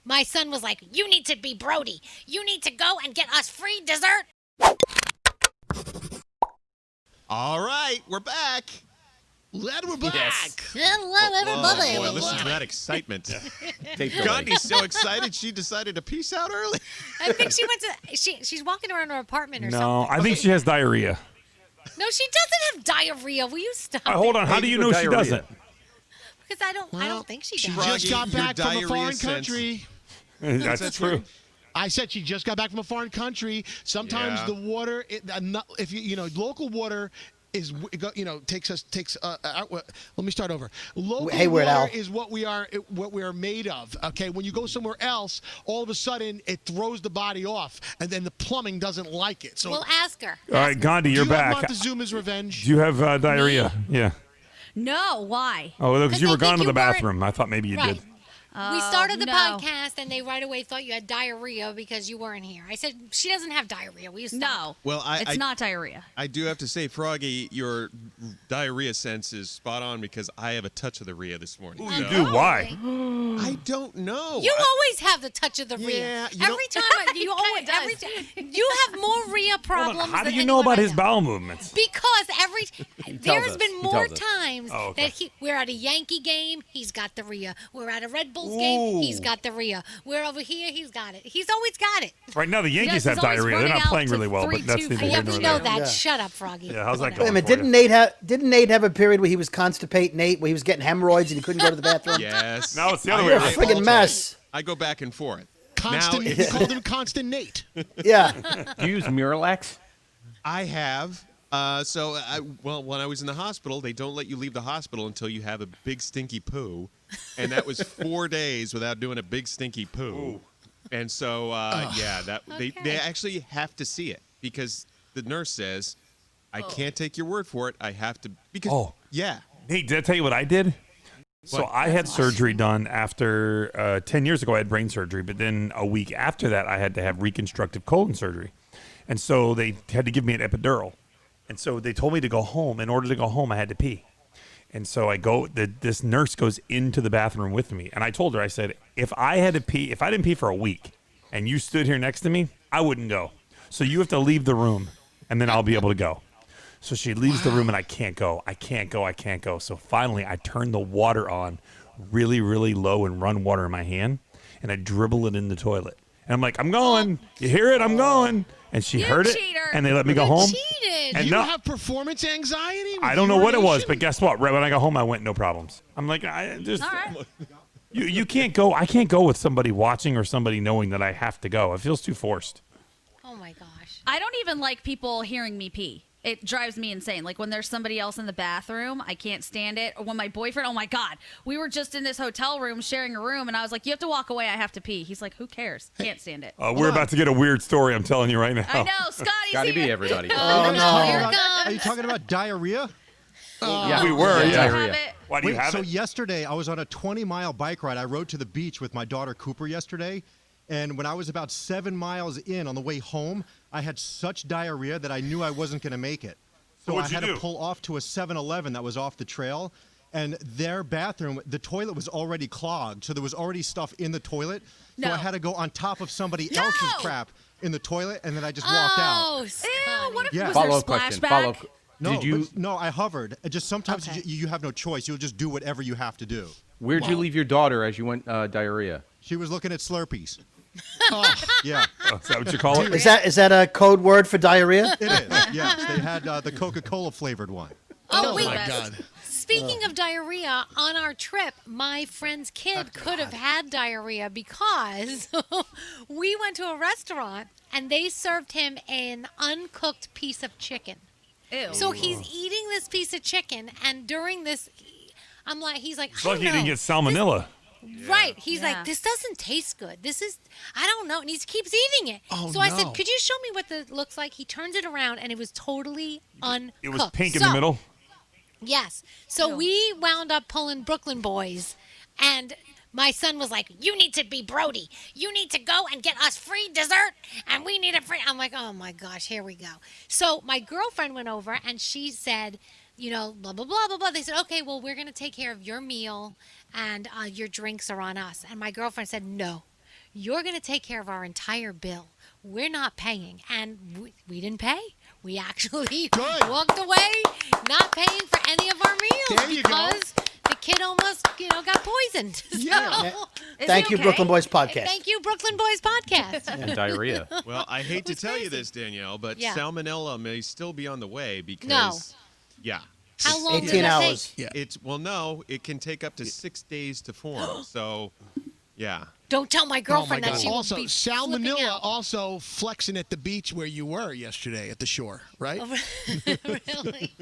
my son was like, you need to be Brody. You need to go and get us free dessert. All right, we're back. Glad we're back. Yes. Hello, everybody. Oh, boy, listen to that excitement. Gandhi's so excited she decided to peace out early. I think she went to. She's walking around her apartment or something. No, I think she has diarrhea. No, she doesn't have diarrhea. Will you stop? Hold on. How do you know she doesn't? Because I don't think she does. She just got back from a foreign country. That's true. I said she just got back from a foreign country. Sometimes the water, if local water is, takes. Let me start over. Local water is what we are made of. Okay, when you go somewhere else, all of a sudden it throws the body off, and then the plumbing doesn't like it. So we'll ask her. All right, Gandhi, you're back. Montezuma's revenge. Do you have diarrhea? Yeah. No, why? Oh, because you were gone to the bathroom. I thought maybe you did. We started the podcast, and they right away thought you had diarrhea because you weren't here. I said, she doesn't have diarrhea. We stopped. No, well, it's not diarrhea. I do have to say, Froggy, your diarrhea sense is spot on because I have a touch of the rhea this morning. Ooh, you do? Why? I don't know. You always have the touch of the rhea. Yeah, every time you always you have more rhea problems. How do you know about his bowel movements? Because there's been more times that we're at a Yankee game, he's got the rhea. We're at a Red Bulls game, he's got the rhea. We're over here, he's got it. He's always got it. Right now, the Yankees have diarrhea. They're not playing really well, but that's neither here nor we know that. Yeah. Shut up, Froggy. Yeah, how's that Wait going? a minute, didn't Nate have a period where he was constipated, where he was getting hemorrhoids and he couldn't go to the bathroom? Yes. No, it's the other way You're around. a friggin' mess. I go back and forth. Constant. You called him Constant Nate. Yeah. Do you use Miralax? I have. When I was in the hospital, they don't let you leave the hospital until you have a big stinky poo, and that was 4 days without doing a big stinky poo. Ooh. And so, they actually have to see it because the nurse says, I can't take your word for it. I have to Nate, did I tell you what I did? So I had surgery done after 10 years ago. I had brain surgery, but then a week after that, I had to have reconstructive colon surgery, and so they had to give me an epidural. And so they told me to go home. In order to go home, I had to pee. And so I go, this nurse goes into the bathroom with me. And I told her, I said, if I didn't pee for a week and you stood here next to me, I wouldn't go. So you have to leave the room and then I'll be able to go. So she leaves the room and I can't go. So finally I turn the water on really, really low and run water in my hand. And I dribble it in the toilet. And I'm like, I'm going. You hear it? I'm going. And she heard it, and they let me go home. Cheated. And You have performance anxiety? I don't know what it was, but guess what? Right when I got home, I went no problems. I'm like, you can't go. I can't go with somebody watching or somebody knowing that I have to go. It feels too forced. Oh my gosh. I don't even like people hearing me pee. It drives me insane. Like when there's somebody else in the bathroom, I can't stand it. Or when my boyfriend, oh my God, we were just in this hotel room sharing a room, and I was like, you have to walk away. I have to pee. He's like, who cares? Can't stand it. We're about to get a weird story. I'm telling you right now. I know, Scotty's Scotty here. B, everybody. Oh, no. Here it comes. Are you talking about diarrhea? Yeah, we were. Yeah. Yeah. Diarrhea. Why do you have so it? yesterday, I was on a 20-mile bike ride. I rode to the beach with my daughter Cooper yesterday. And when I was about 7 miles in on the way home, I had such diarrhea that I knew I wasn't going to make it. So I had to pull off to a 7-Eleven that was off the trail. And their bathroom, the toilet was already clogged. So there was already stuff in the toilet. So I had to go on top of somebody else's crap in the toilet. And then I just walked out. Oh, Ew, what if was Follow-up there question. splashback? No, I hovered. Just sometimes you have no choice. You'll just do whatever you have to do. Where'd you leave your daughter as you went diarrhea? She was looking at Slurpees. Yeah. Is that what you call it? Is that a code word for diarrhea? It is, yes. They had the Coca-Cola flavored one. Oh, wait. my God. Speaking of diarrhea, on our trip, my friend's kid could have had diarrhea because we went to a restaurant and they served him an uncooked piece of chicken. Ew. So he's eating this piece of chicken, and during this, he's like, It's I like don't you know. didn't get salmonella. Right. He's Yeah. like, this doesn't taste good. I don't know. And he keeps eating it. Oh, so I no. said, could you show me what this looks like? He turns it around, and it was totally uncooked. It was pink in the middle. Yes. So we wound up pulling Brooklyn boys, and my son was like, you need to be Brody. You need to go and get us free dessert, and we need it free. I'm like, oh, my gosh, here we go. So my girlfriend went over, and she said, blah, blah, blah, blah, blah. They said, okay, well, we're going to take care of your meal, and your drinks are on us. And my girlfriend said, no. you're going to take care of our entire bill. We're not paying. And we didn't pay. We actually walked away not paying for any of our meals because the kid almost, got poisoned. Yeah. Thank you, Brooklyn Boys Podcast. Thank you, Brooklyn Boys Podcast. And diarrhea. Well, I hate to tell you this, Danielle, but salmonella may still be on the way because How long 18 does it hours. take? Yeah. It can take up to 6 days to form. So, yeah. Don't tell my girlfriend that she will Also, be flipping salmonella out. also flexing at the beach where you were yesterday at the shore, right? Really?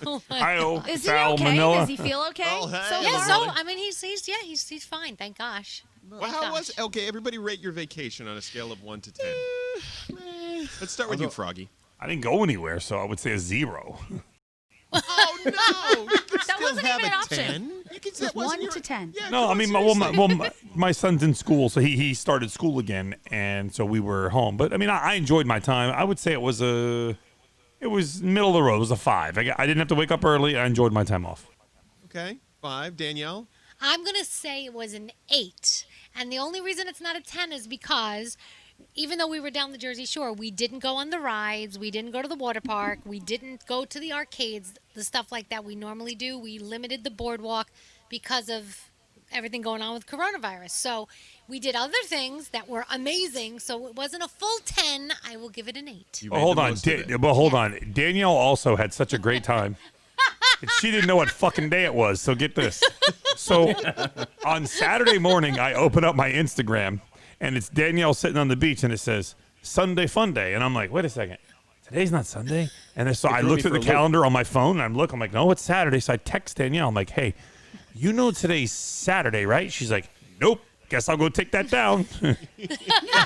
Oh my Hi-oh, Is he okay? salmonella. Does he feel okay? Oh, hey. So Yeah, far? so I mean he's fine, thank gosh. Well, how was okay? Everybody, rate your vacation on a scale of 1 to 10. Let's start with you, Froggy. I didn't go anywhere, so I would say a 0. Oh no! You can That still wasn't have even a an option. 10. You can still, It was 1 to 10. Yeah, No, I mean, my son's in school, so he started school again, and so we were home. But I mean, I enjoyed my time. I would say it was middle of the road. It was a 5. I didn't have to wake up early. I enjoyed my time off. Okay, 5. Danielle. I'm gonna say it was an 8. And the only reason it's not a 10 is because even though we were down the Jersey Shore, we didn't go on the rides, we didn't go to the water park, we didn't go to the arcades, the stuff like that we normally do. We limited the boardwalk because of everything going on with coronavirus. So we did other things that were amazing. So it wasn't a full 10. I will give it an 8. You Well, made hold the on, most of it. hold on. Danielle also had such a great time. And she didn't know what fucking day it was. So get this. So on Saturday morning, I open up my Instagram, and it's Danielle sitting on the beach, and it says Sunday Fun Day, and I'm like, wait a second, today's not Sunday. And then, so I looked at the calendar on my phone, and I'm like, no, it's Saturday. So I text Danielle. I'm like, hey, you know today's Saturday, right? She's like, nope. Guess I'll go take that down.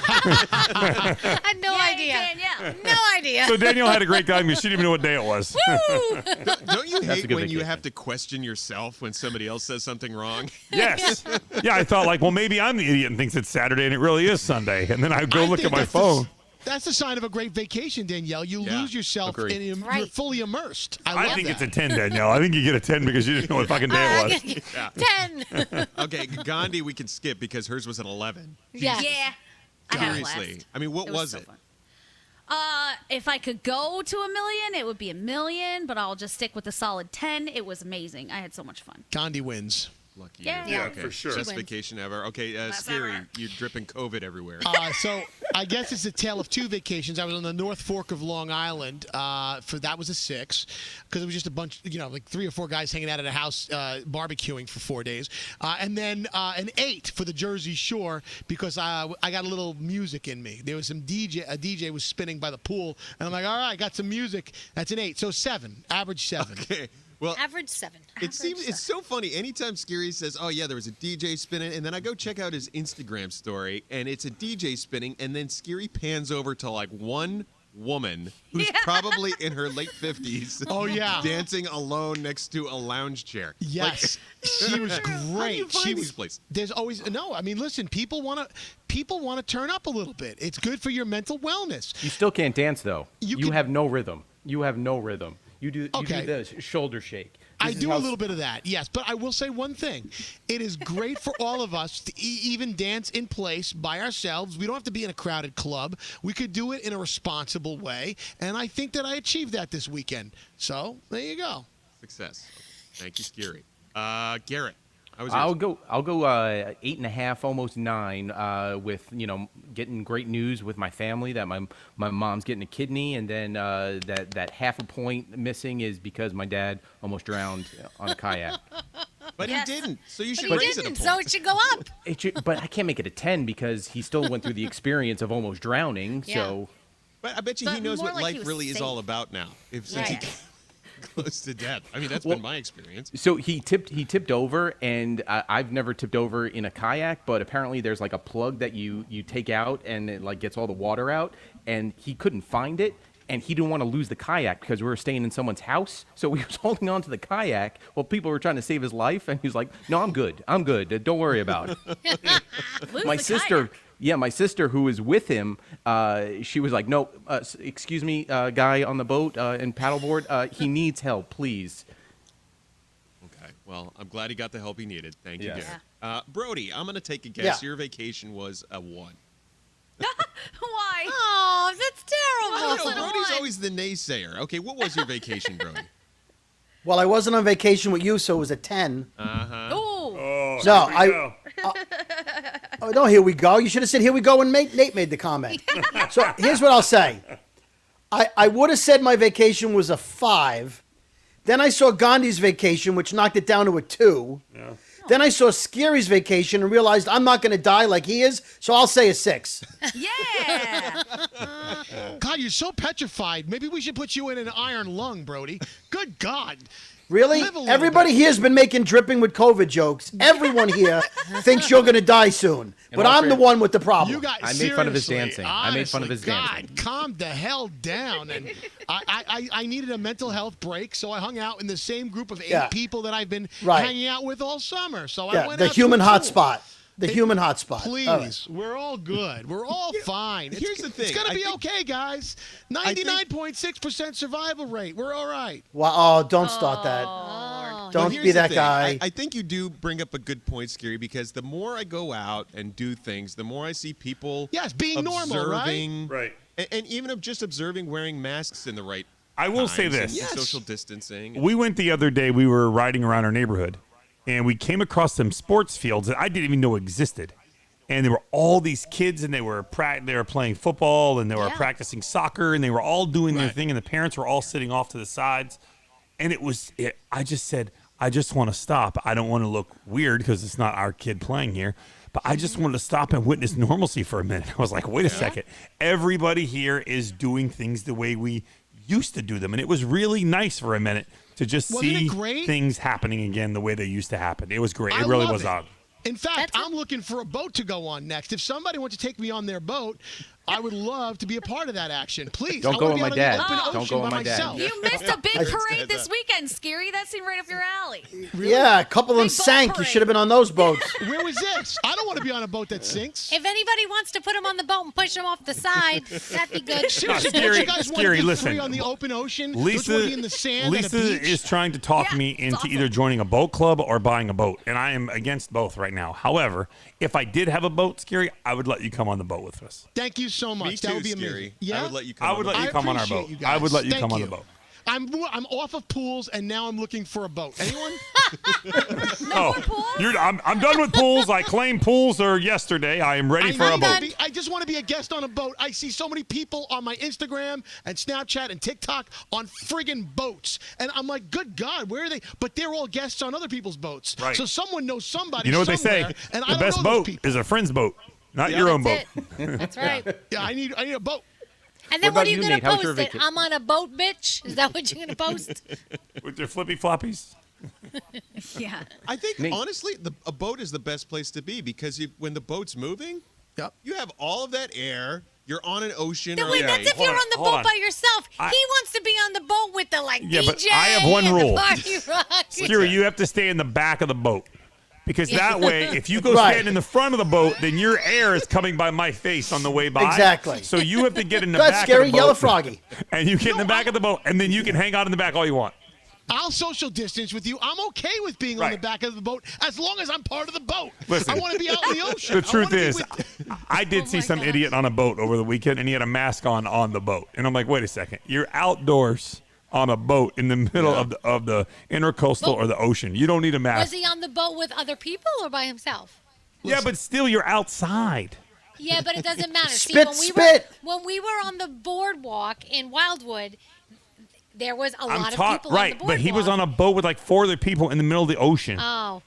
I had no idea. Danielle. No idea. So Danielle had a great time because she didn't even know what day it was. Woo! Don't you That's a hate good when you vacation. have to question yourself when somebody else says something wrong? Yes. Yeah, I thought like, well, maybe I'm the idiot and thinks it's Saturday and it really is Sunday. And then I go look at my phone. That's the sign of a great vacation, Danielle. You lose yourself Agreed. and you're Right. fully immersed. I think love it's a that. 10, Danielle. I think you get a 10 because you didn't know what fucking day it was. 10. Okay, Gandhi, we can skip because hers was an 11. Yes. Yeah. I had a Seriously. blast. I mean, what It was so it? fun. If I could go to 1 million, it would be 1 million, but I'll just stick with a solid 10. It was amazing. I had so much fun. Gandhi wins. Lucky Yeah. you. Yeah, Okay. for sure. Best She wins. vacation ever. Okay, Best Scary, ever. you're dripping COVID everywhere. So I guess it's a tale of two vacations. I was on the North Fork of Long Island. That was a 6 because it was just a bunch, like 3 or 4 guys hanging out at a house barbecuing for 4 days, and then an 8 for the Jersey Shore because I got a little music in me. There was some a DJ was spinning by the pool, and I'm like, all right, got some music. That's an 8, so 7, average 7. Okay. Well, Average 7. it's so funny. Anytime Scary says, "Oh yeah, there was a DJ spinning," and then I go check out his Instagram story, and it's a DJ spinning, and then Scary pans over to like one woman who's probably in her late 50s. Oh, yeah. dancing alone next to a lounge chair. Yes, she was great. How do you find She these was. places? There's always no. I mean, listen, people want to turn up a little bit. It's good for your mental wellness. You still can't dance though. You You can- have no rhythm. You have no rhythm. You do Okay. the shoulder shake. I This is do a how- little bit of that, yes. But I will say one thing. It is great for all of us to even dance in place by ourselves. We don't have to be in a crowded club. We could do it in a responsible way. And I think that I achieved that this weekend. So there you go. Success. Okay. Thank you, Scary. Garrett, how was I'll yours? go 8.5, almost 9, with getting great news with my family that my mom's getting a kidney, and then that half a point missing is because my dad almost drowned on a kayak. But Yes. he didn't, so you should But he raise it a didn't, point. so it should go up. But I can't make it a 10 because he still went through the experience of almost drowning. Yeah. So But I bet you he But knows more what like he life was really is safe. all about now. Since Right. he came close to death. I mean, that's been my experience. So he tipped over, and I've never tipped over in a kayak, but apparently there's like a plug that you take out, and it like gets all the water out, and he couldn't find it, and he didn't want to lose the kayak because we were staying in someone's house, so he was holding on to the kayak while people were trying to save his life, and he was like, "No, I'm good, don't worry about it." Lose My the sister. kayak. Yeah, my sister who was with him, she was like, "No, excuse me, guy on the boat and paddleboard, he needs help, please." Okay. Well, I'm glad he got the help he needed. Thank you, Yes. Derek. Brody, I'm going to take a guess. Yeah. Your vacation was a 1. Why? Oh, that's I terrible. don't know. Brody's always the naysayer. Okay, what was your vacation, Brody? Well, I wasn't on vacation with you, so it was a 10. Uh-huh. Ooh. Oh, No, here we go. Oh, no, here we go. You should have said, here we go, when Nate made the comment. So here's what I'll say. I would have said my vacation was a 5. Then I saw Gandhi's vacation, which knocked it down to a 2. Yeah. Then I saw Scary's vacation and realized I'm not going to die like he is, so I'll say a 6. Yeah. God, you're so petrified. Maybe we should put you in an iron lung, Brody. Good God. Really? Live a little Everybody bit. here has been making dripping with COVID jokes. Everyone here thinks you're going to die soon. But all I'm the fair- one with the problem. You guys, I made fun of his seriously, dancing. I made fun of his honestly, dancing. God, calm the hell down. And I needed a mental health break, so I hung out in the same group of 8 people that I've been Right. hanging out with all summer. So I yeah, went the out to human a pool. hotspot. The human hotspot. Please, All right. we're all good. We're all fine. here's the thing. It's going to I be think- okay, guys. 99.6% survival rate. We're all right. Wow, oh, don't start that. Oh. Don't Here's be the that thing. guy. I think you do bring up a good point, Scary, because the more I go out and do things, the more I see people Yes, being normal, right? observing, Right. and even of just observing wearing masks in the right I will say times and this. Yes. social distancing. We went the other day, we were riding around our neighborhood, and we came across some sports fields that I didn't even know existed. And there were all these kids, and they were playing football, and they were Yeah. practicing soccer, and they were all doing their Right. thing, and the parents were all sitting off to the sides. And I just said, I just want to stop. I don't want to look weird because it's not our kid playing here. But I just wanted to stop and witness normalcy for a minute. I was like, wait a second. Everybody here is doing things the way we used to do them. And it was really nice for a minute to just Wasn't it see great? things happening again the way they used to happen. It was great. I It really love was it. odd. In fact, That's I'm looking for a boat to go on next. If somebody wants to take me on their boat, I would love to be a part of that action. Please. Don't I go wanna with be my out on dad. the open Don't ocean go with by my dad. myself. You missed a big parade this weekend, Scary. That seemed right up your alley. Yeah, a couple of them Big boat sank. You parade. should have been on those boats. Where was this? I don't want to be on a boat that sinks. If anybody wants to put him on the boat and push him off the side, that'd be good. Seriously, Scary- don't you guys want Scary, to be listen. free on the open ocean? Don't Lisa, you want to be in the sand at Lisa a beach? is trying to talk Yeah, me it's into awesome. either joining a boat club or buying a boat, and I am against both right now. However, if I did have a boat, Scary, I would let you come on the boat with us. Thank you so much. Me that too, would be Scary. amazing. Yeah? I would let you come. I would let I you come on our appreciate boat. you I would guys. let you Thank come on you. the boat. I'm off of pools, and now I'm looking for a boat. Anyone? I'm done with pools. I claimed pools are yesterday. I am ready for a boat. I just want to be a guest on a boat. I see so many people on my Instagram and Snapchat and TikTok on friggin' boats. And I'm like, good God, where are they? But they're all guests on other people's boats. Right. So someone knows somebody You know what they say? somewhere, and I The don't best know those boat people. is a friend's boat, not your own boat. That's it. That's right. Yeah, I need a boat. And then What what are about you you, going Nate? to How's your post it? vacation? I'm on a boat, bitch? Is that what you're going to post? With their flippy floppies. Yeah. I think Nate. honestly, a boat is the best place to be because when the boat's moving, Yep. you have all of that air. You're on an ocean. No, or wait, a that's if lake. you're on the Hold boat on. by yourself. I- He wants to be on the boat with the Yeah, DJ but I have one and rule. the party rock. Scary, you have to stay in the back of the boat. Because that way, if you go Right. stand in the front of the boat, then your air is coming by my face on the way by. Exactly. So you have to get in the That's back Scary. of the boat. Yellow Froggy. And you get in the back of the boat, and then you can hang out in the back all you want. I'll social distance with you. I'm okay with being on Right. the back of the boat as long as I'm part of the boat. Listen, I want to be out in the ocean. The truth I wanna be is, with- I did see my some God. idiot on a boat over the weekend, and he had a mask on the boat. And I'm like, wait a second. You're outdoors on a boat in the middle of the intercoastal or the ocean. You don't need a Was mask. he on the boat with other people or by himself? Yeah, but still, you're outside. Yeah, but it doesn't matter. Spit, See, spit. when we were on the boardwalk in Wildwood, there was a lot of right, people on the boardwalk. but he was on a boat with like 4 other people in the middle of the ocean. Oh,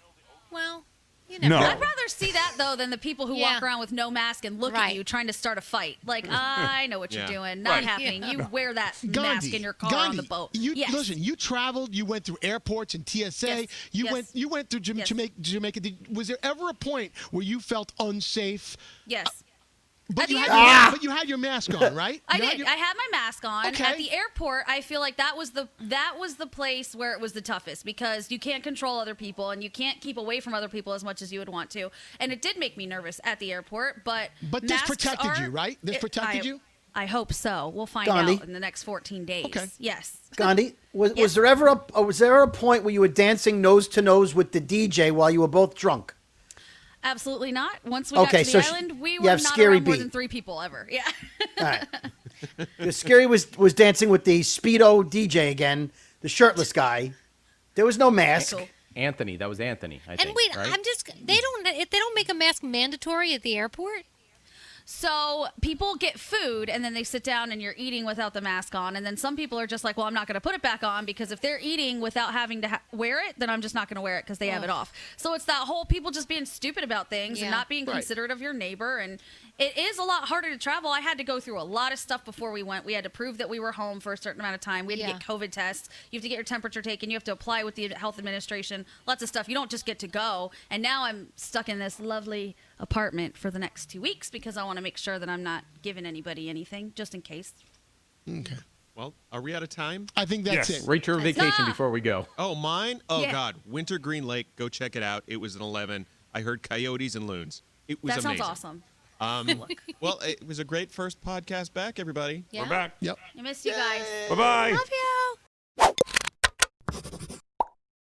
well, you never No. know. I'd rather see that though than the people who Yeah. walk around with no mask and look at Right. you trying to start a fight. Like, I know what you're Yeah. doing. Not Right. happening. Yeah. You wear that mask Gandhi, in your car Gandhi, on the boat. You yes. listen. You traveled. You went through airports and TSA. Yes, You yes. went. You went through Yes. Jamaica. Was there ever a point where you felt unsafe? Yes. But At you, the had airport. your, but you had your mask on, right? I You had did. your- I had my mask on Okay. at the airport. I feel like that was the place where it was the toughest because you can't control other people and you can't keep away from other people as much as you would want to. And it did make me nervous at the airport, but But this masks protected are- you, right? This protected you? I hope so. We'll find Gandhi? out in the next 14 days. Okay. Yes. Gandhi, was there ever a point where you were dancing nose to nose with the DJ while you were both drunk? Absolutely not. Once we got to the island, we were have not Scary around more beat. than 3 people ever. Yeah. All right. The Scary was dancing with the Speedo DJ again, the shirtless guy. There was no mask. Cool. Anthony, that was Anthony. I think, And wait, right? they don't make a mask mandatory at the airport. So people get food and then they sit down and you're eating without the mask on. And then some people are just like, well, I'm not going to put it back on because if they're eating without having to wear it, then I'm just not going to wear it because they have it off. So it's that whole people just being stupid about things and not being considerate of your neighbor. And it is a lot harder to travel. I had to go through a lot of stuff before we went. We had to prove that we were home for a certain amount of time. We had to get COVID tests. You have to get your temperature taken. You have to apply with the health administration. Lots of stuff. You don't just get to go. And now I'm stuck in this lovely apartment for the next 2 weeks because I want to make sure that I'm not giving anybody anything just in case. Okay. Well, are we out of time? I think that's it. Rate your vacation before we go. Oh, mine? Oh, Yeah. God. Wintergreen Lake. Go check it out. It was an 11. I heard coyotes and loons. It was That amazing. sounds awesome. Well, it was a great first podcast back, everybody. Yeah. We're back. Yep. I missed you guys. Bye-bye. Love ya.